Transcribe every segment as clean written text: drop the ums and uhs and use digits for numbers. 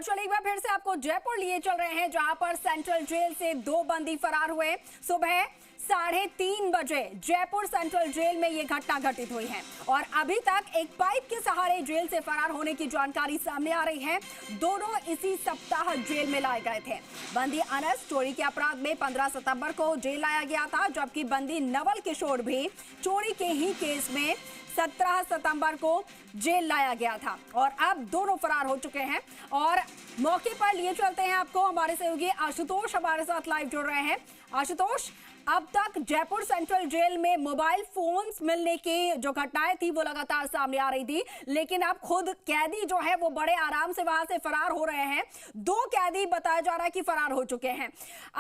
चलिए एक बार फिर से आपको जयपुर लिए चल रहे हैं, जहां पर सेंट्रल जेल से 2 बंदी फरार हुए। सुबह 3:30 बजे जयपुर सेंट्रल जेल में यह घटना घटित हुई है और अभी तक एक पाइप के सहारे जेल से फरार होने की जानकारी सामने आ रही है। दोनों इसी सप्ताह जेल में लाए गए थे। बंदी अनस चोरी के अपराध में 15 सितंबर को जेल लाया गया था, जबकि बंदी नवल किशोर भी चोरी के ही केस में 17 सितंबर को जेल लाया गया था और अब दोनों फरार हो चुके हैं। और मौके पर लिए चलते हैं आपको, हमारे सहयोगी आशुतोष हमारे साथ लाइव जुड़ रहे हैं। आशुतोष, अब तक जयपुर सेंट्रल जेल में मोबाइल फोन्स मिलने की जो घटनाएं थी वो लगातार सामने आ रही थी, लेकिन अब खुद कैदी जो है वो बड़े आराम से वहां से फरार हो रहे हैं। 2 कैदी बताया जा रहा है कि फरार हो चुके हैं।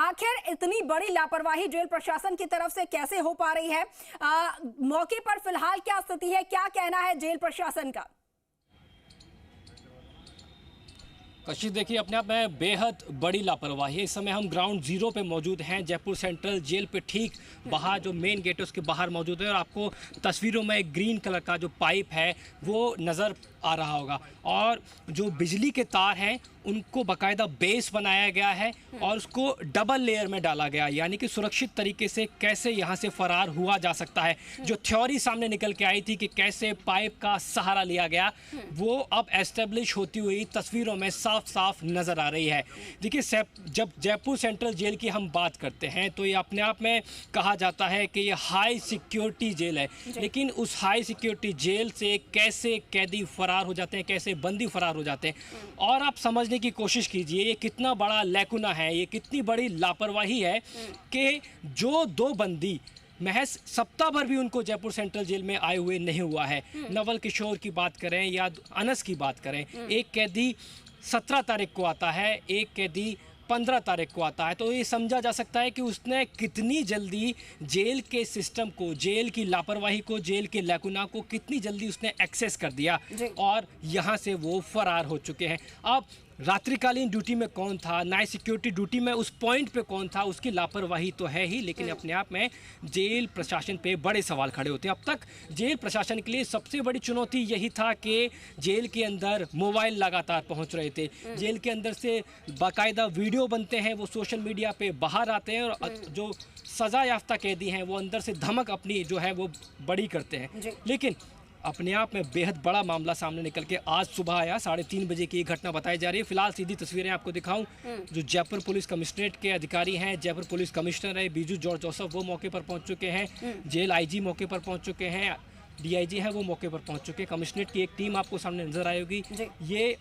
आखिर इतनी बड़ी लापरवाही जेल प्रशासन की तरफ से कैसे हो पा रही है? मौके पर फिलहाल क्या स्थिति है, क्या कहना है जेल प्रशासन का? कशिश, देखिए अपने आप में बेहद बड़ी लापरवाही है। इस समय हम ग्राउंड जीरो पे मौजूद हैं, जयपुर सेंट्रल जेल पे ठीक बाहर जो मेन गेट है उसके बाहर मौजूद है और आपको तस्वीरों में एक ग्रीन कलर का जो पाइप है वो नज़र आ रहा होगा और जो बिजली के तार हैं उनको बाकायदा बेस बनाया गया है और उसको डबल लेयर में डाला गया, यानी कि सुरक्षित तरीके से कैसे यहाँ से फरार हुआ जा सकता है। जो थ्योरी सामने निकल के आई थी कि कैसे पाइप का सहारा लिया गया, वो अब एस्टेब्लिश होती हुई तस्वीरों में साफ साफ नज़र आ रही है। देखिए, जब जयपुर सेंट्रल जेल की हम बात करते हैं तो ये अपने आप में कहा जाता है कि ये हाई सिक्योरिटी जेल है, लेकिन उस हाई सिक्योरिटी जेल से कैसे कैदी फरार हो जाते हैं, कैसे बंदी फरार हो जाते हैं। और आप समझने की कोशिश कीजिए ये कितना बड़ा लैकुना है, ये कितनी बड़ी लापरवाही है कि जो 2 बंदी महज सप्ताह भर भी उनको जयपुर सेंट्रल जेल में आए हुए नहीं हुआ है। नवल किशोर की बात करें या अनस की बात करें, एक कैदी 17 तारीख को आता है, एक कैदी 15 तारीख को आता है, तो ये समझा जा सकता है कि उसने कितनी जल्दी जेल के सिस्टम को, जेल की लापरवाही को, जेल के लैकुना को कितनी जल्दी उसने एक्सेस कर दिया और यहाँ से वो फरार हो चुके हैं। अब रात्रिकालीन ड्यूटी में कौन था, नाइट सिक्योरिटी ड्यूटी में उस पॉइंट पे कौन था, उसकी लापरवाही तो है ही, लेकिन अपने आप में जेल प्रशासन पे बड़े सवाल खड़े होते हैं। अब तक जेल प्रशासन के लिए सबसे बड़ी चुनौती यही था कि जेल के अंदर मोबाइल लगातार पहुंच रहे थे, जेल के अंदर से बाकायदा वीडियो बनते हैं, वो सोशल मीडिया पे बाहर आते हैं और जो सज़ा याफ्ता कैदी हैं वो अंदर से धमक अपनी जो है वो बड़ी करते हैं। लेकिन अपने आप में बेहद बड़ा मामला सामने निकल के आज सुबह आया। 3:30 बजे की घटना बताई जा रही है। फिलहाल सीधी तस्वीरें आपको दिखाऊं, जो जयपुर पुलिस कमिश्नरेट के अधिकारी हैं, जयपुर पुलिस कमिश्नर है बीजू जॉर्ज जोसेफ, वो मौके पर पहुंच चुके हैं। जेल आईजी मौके पर पहुंच चुके हैं, डीआईजी है वो मौके पर पहुंच चुके हैं। कमिश्नरेट की एक टीम आपको सामने नजर आएगी। ये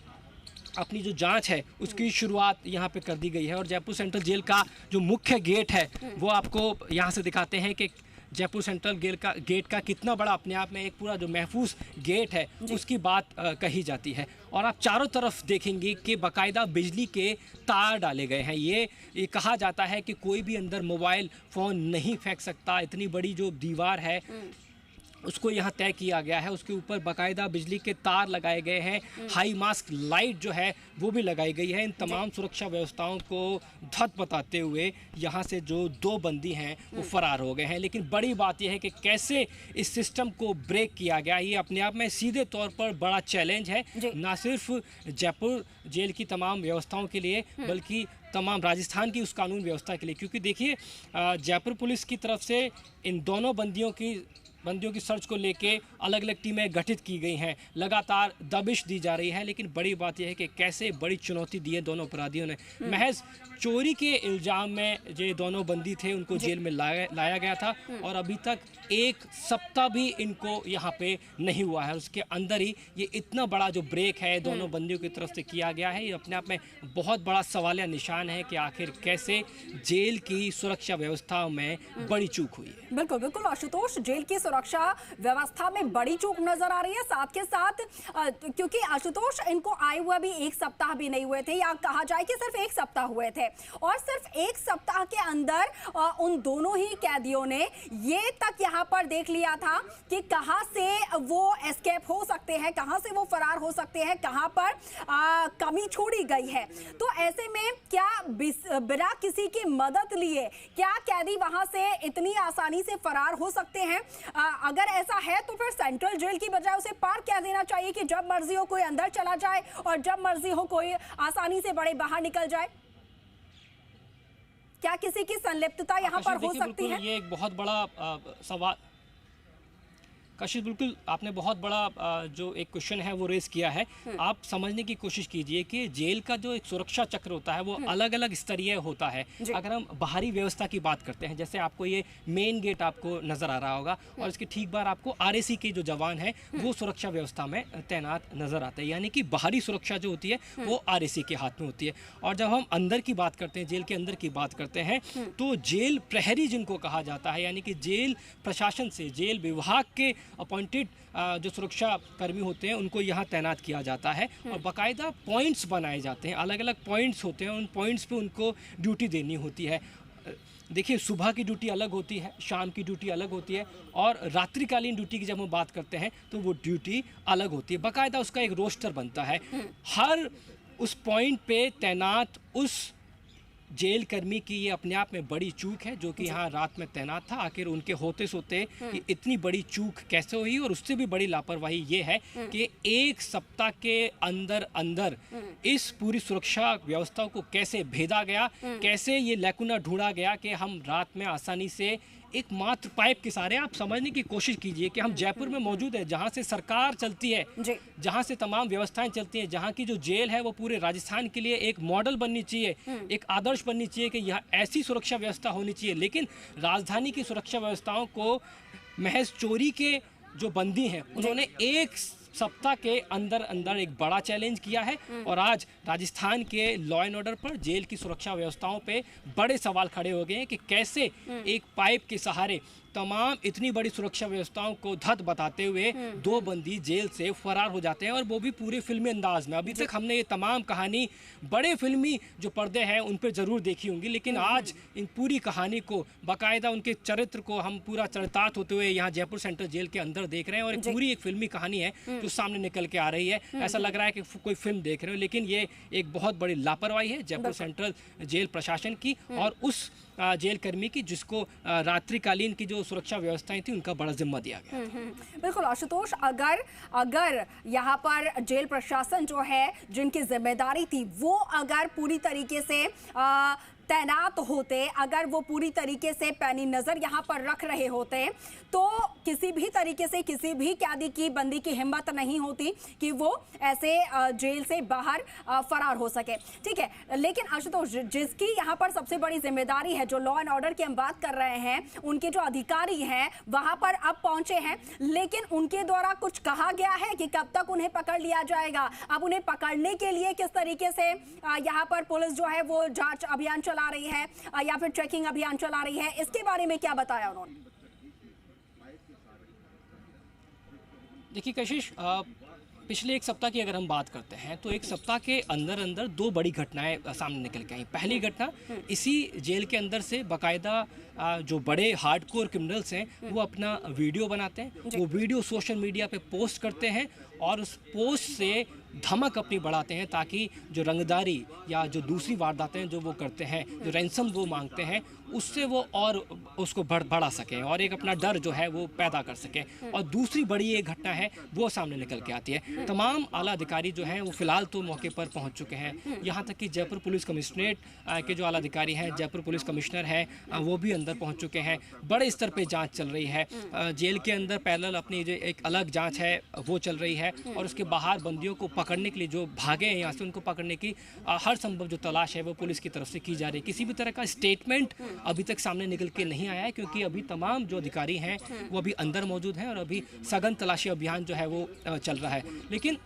अपनी जो जांच है उसकी शुरुआत यहाँ पे कर दी गई है और जयपुर सेंट्रल जेल का जो मुख्य गेट है वो आपको यहाँ से दिखाते हैं कि जयपुर सेंट्रल गेट का कितना बड़ा अपने आप में एक पूरा जो महफूज गेट है उसकी बात कही जाती है। और आप चारों तरफ देखेंगे कि बाकायदा बिजली के तार डाले गए हैं। ये कहा जाता है कि कोई भी अंदर मोबाइल फ़ोन नहीं फेंक सकता। इतनी बड़ी जो दीवार है उसको यहाँ तय किया गया है, उसके ऊपर बाकायदा बिजली के तार लगाए गए हैं, हाई मास्क लाइट जो है वो भी लगाई गई है। इन तमाम सुरक्षा व्यवस्थाओं को धत बताते हुए यहाँ से जो 2 बंदी हैं वो फरार हो गए हैं। लेकिन बड़ी बात यह है कि कैसे इस सिस्टम को ब्रेक किया गया, ये अपने आप में सीधे तौर पर बड़ा चैलेंज है, ना सिर्फ जयपुर जेल की तमाम व्यवस्थाओं के लिए बल्कि तमाम राजस्थान की उस कानून व्यवस्था के लिए। क्योंकि देखिए, जयपुर पुलिस की तरफ से इन दोनों बंदियों की सर्च को लेके अलग अलग टीमें गठित की गई हैं, लगातार दबिश दी जा रही है। लेकिन बड़ी बात यह है कि कैसे बड़ी चुनौती दी है दोनों अपराधियों ने। महज चोरी के इल्ज़ाम में जो दोनों बंदी थे उनको जेल में लाया गया था और अभी तक 1 सप्ताह भी इनको यहाँ पे नहीं हुआ है। उसके अंदर ही ये इतना बड़ा जो ब्रेक है दोनों बंदियों की तरफ से किया गया है, ये अपने आप में बहुत बड़ा सवालिया निशान है कि आखिर कैसे जेल की सुरक्षा व्यवस्था में बड़ी चूक हुई है। बिल्कुल बिल्कुल आशुतोष, जेल की सुरक्षा व्यवस्था में बड़ी चूक नजर आ रही है। साथ के साथ क्योंकि आशुतोष इनको आए हुए भी 1 सप्ताह भी नहीं हुए थे, या कहा जाए कि सिर्फ 1 सप्ताह हुए थे और सिर्फ 1 सप्ताह के अंदर उन दोनों ही कैदियों ने ये तक यहाँ पर देख लिया था कि कहां से वो एस्केप हो सकते हैं, कहां से वो फरार हो सकते हैं, कहां पर कमी छोड़ी गई है। तो ऐसे में क्या बिना किसी की मदद लिए क्या कैदी वहां से इतनी आसानी से फरार हो सकते हैं? अगर ऐसा है तो फिर सेंट्रल जेल की बजाय उसे पार क्या देना चाहिए कि जब मर्जी हो कोई अंदर चला जाए और जब मर्जी हो कोई आसानी से बड़े बाहर निकल जाए? क्या किसी की संलिप्तता यहाँ पर हो सकती है? ये एक बहुत बड़ा सवाल कशिश, बिल्कुल आपने बहुत बड़ा जो एक क्वेश्चन है वो रेस किया है। आप समझने की कोशिश कीजिए कि जेल का जो एक सुरक्षा चक्र होता है वो अलग अलग स्तरीय होता है। अगर हम बाहरी व्यवस्था की बात करते हैं, जैसे आपको ये मेन गेट आपको नज़र आ रहा होगा और इसके ठीक बाहर आपको आरएसी के जो जवान हैं वो सुरक्षा व्यवस्था में तैनात नज़र आते हैं, यानी कि बाहरी सुरक्षा जो होती है वो आरएसी के हाथ में होती है। और जब हम अंदर की बात करते हैं, जेल के अंदर की बात करते हैं, तो जेल प्रहरी जिनको कहा जाता है, यानी कि जेल प्रशासन से, जेल विभाग के अपॉइंटेड जो सुरक्षा कर्मी होते हैं उनको यहाँ तैनात किया जाता है और बाकायदा पॉइंट्स बनाए जाते हैं, अलग अलग पॉइंट्स होते हैं, उन पॉइंट्स पे उनको ड्यूटी देनी होती है। देखिए, सुबह की ड्यूटी अलग होती है, शाम की ड्यूटी अलग होती है और रात्रिकालीन ड्यूटी की जब हम बात करते हैं तो वो ड्यूटी अलग होती है। बाकायदा उसका एक रोस्टर बनता है। हर उस पॉइंट पे तैनात उस जेल कर्मी की ये अपने आप में बड़ी चूक है जो कि यहाँ रात में तैनात था। आखिर उनके होते सोते ये इतनी बड़ी चूक कैसे हुई? और उससे भी बड़ी लापरवाही ये है कि एक सप्ताह के अंदर अंदर इस पूरी सुरक्षा व्यवस्था को कैसे भेदा गया, कैसे ये लैकुना ढूंढा गया कि हम रात में आसानी से एक मात्र पाइप के सहारे, आप समझने की कोशिश कीजिए कि हम जयपुर में मौजूद है, जहां से सरकार चलती है, जहां से तमाम व्यवस्थाएं चलती हैं, जहां की जो जेल है वो पूरे राजस्थान के लिए एक मॉडल बननी चाहिए, एक आदर्श बननी चाहिए कि यहाँ ऐसी सुरक्षा व्यवस्था होनी चाहिए। लेकिन राजधानी की सुरक्षा व्यवस्थाओं को महज चोरी के जो बंदी हैं उन्होंने एक सप्ताह के अंदर अंदर एक बड़ा चैलेंज किया है और आज राजस्थान के लॉ एंड ऑर्डर पर, जेल की सुरक्षा व्यवस्थाओं पे बड़े सवाल खड़े हो गए हैं कि कैसे एक पाइप के सहारे तमाम इतनी बड़ी सुरक्षा व्यवस्थाओं को धत बताते हुए दो बंदी जेल से फरार हो जाते हैं और वो भी पूरे फिल्मी अंदाज में। अभी तक हमने ये तमाम कहानी बड़े फिल्मी जो पर्दे हैं उन पर ज़रूर देखी होंगी, लेकिन आज इन पूरी कहानी को बाकायदा उनके चरित्र को हम पूरा चरितार्थ होते हुए यहाँ जयपुर सेंट्रल जेल के अंदर देख रहे हैं और एक पूरी एक फिल्मी कहानी है जो सामने निकल के आ रही है। ऐसा लग रहा है कि कोई फिल्म देख रहे हो, लेकिन ये एक बहुत बड़ी लापरवाही है जयपुर सेंट्रल जेल प्रशासन की और उस जेल कर्मी की जिसको रात्रिकालीन की जो सुरक्षा व्यवस्थाएं थी उनका बड़ा जिम्मा दिया गया। बिल्कुल आशुतोष, अगर यहाँ पर जेल प्रशासन जो है जिनकी जिम्मेदारी थी वो अगर पूरी तरीके से तैनात होते, अगर वो पूरी तरीके से पैनी नजर यहाँ पर रख रहे होते तो किसी भी तरीके से किसी भी कैदी की, बंदी की हिम्मत नहीं होती कि वो ऐसे जेल से बाहर फरार हो सके। ठीक है, लेकिन आशुतोष, जिसकी यहाँ पर सबसे बड़ी जिम्मेदारी है, जो लॉ एंड ऑर्डर की हम बात कर रहे हैं, उनके जो अधिकारी हैं वहां पर अब पहुंचे हैं, लेकिन उनके द्वारा कुछ कहा गया है कि कब तक उन्हें पकड़ लिया जाएगा? अब उन्हें पकड़ने के लिए किस तरीके से यहाँ पर पुलिस जो है वो जांच अभियान चला रही है या फिर ट्रैकिंग अभियान चला रही है, इसके बारे में क्या बताया उन्होंने? देखिए कशिश, पिछले एक सप्ताह की अगर हम बात करते हैं तो एक सप्ताह के अंदर अंदर दो बड़ी घटनाएं सामने निकल के आई। पहली घटना, इसी जेल के अंदर से बाकायदा जो बड़े हार्डकोर क्रिमिनल्स हैं वो अपना वीडियो बनाते हैं, वो वीडियो सोशल मीडिया पे पोस्ट करते हैं और उस पोस्ट से धमक अपनी बढ़ाते हैं ताकि जो रंगदारी या जो दूसरी वारदातें जो वो करते हैं, जो रैंसम वो मांगते हैं, उससे वो और उसको बढ़ा सकें और एक अपना डर जो है वो पैदा कर सकें। और दूसरी बड़ी एक घटना है वो सामने निकल के आती है। तमाम आला अधिकारी जो हैं वो फिलहाल तो मौके पर पहुंच चुके हैं, यहाँ तक कि जयपुर पुलिस कमिश्नरेट के जो आला अधिकारी हैं, जयपुर पुलिस कमिश्नर हैं, वो भी अंदर पहुँच चुके हैं। बड़े स्तर पर जाँच चल रही है, जेल के अंदर पैरेलल अपनी जो एक अलग जाँच है वो चल रही है और उसके बाहर बंदियों को पकड़ने के लिए जो भागे हैं यहाँ से, उनको पकड़ने की हर संभव जो तलाश है वो पुलिस की तरफ से की जा रही है। किसी भी तरह का स्टेटमेंट अभी तक सामने निकल के नहीं आया है क्योंकि अभी तमाम जो अधिकारी हैं वो अभी अंदर मौजूद हैं और अभी सघन तलाशी अभियान जो है वो चल रहा है। लेकिन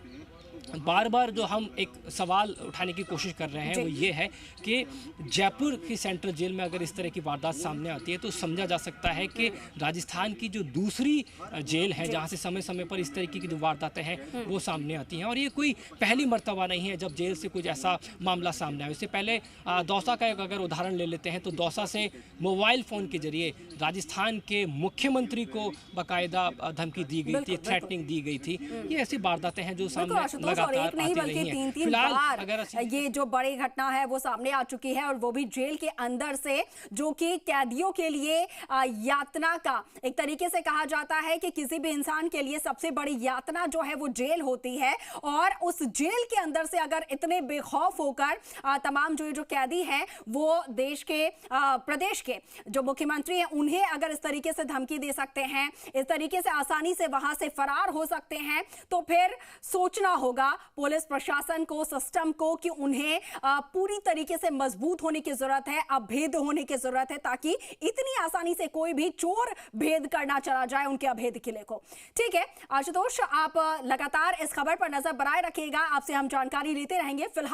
बार बार जो हम एक सवाल उठाने की कोशिश कर रहे हैं वो ये है कि जयपुर की सेंट्रल जेल में अगर इस तरह की वारदात सामने आती है तो समझा जा सकता है कि राजस्थान की जो दूसरी जेल है जहां से समय समय पर इस तरीके की जो वारदातें हैं वो सामने आती हैं और ये कोई पहली मर्तबा नहीं है जब जेल से कुछ ऐसा मामला सामने आया। इससे पहले दौसा का अगर उदाहरण ले लेते हैं तो दौसा से मोबाइल फ़ोन के जरिए राजस्थान के मुख्यमंत्री को बाकायदा धमकी दी गई थी, थ्रेटनिंग दी गई थी। ये ऐसी वारदातें हैं जो सामने और एक नहीं बल्कि तीन बार अगर ये जो बड़ी घटना है वो सामने आ चुकी है, और वो भी जेल के अंदर से, जो कि कैदियों के लिए यातना का एक तरीके से कहा जाता है कि किसी भी इंसान के लिए सबसे बड़ी यातना जो है वो जेल होती है। और उस जेल के अंदर से अगर इतने बेखौफ होकर तमाम जो कैदी हैं वो देश के प्रदेश के जो मुख्यमंत्री हैं उन्हें अगर इस तरीके से धमकी दे सकते हैं, इस तरीके से आसानी से वहां से फरार हो सकते हैं, तो फिर सोचना होगा पुलिस प्रशासन को, सिस्टम को, कि उन्हें पूरी तरीके से मजबूत होने की जरूरत है, अभेद होने की जरूरत है, ताकि इतनी आसानी से कोई भी चोर भेद करना चला जाए उनके अभेद किले को। ठीक है आशुतोष, आप लगातार इस खबर पर नजर बनाए रखिएगा, आपसे हम जानकारी लेते रहेंगे। फिलहाल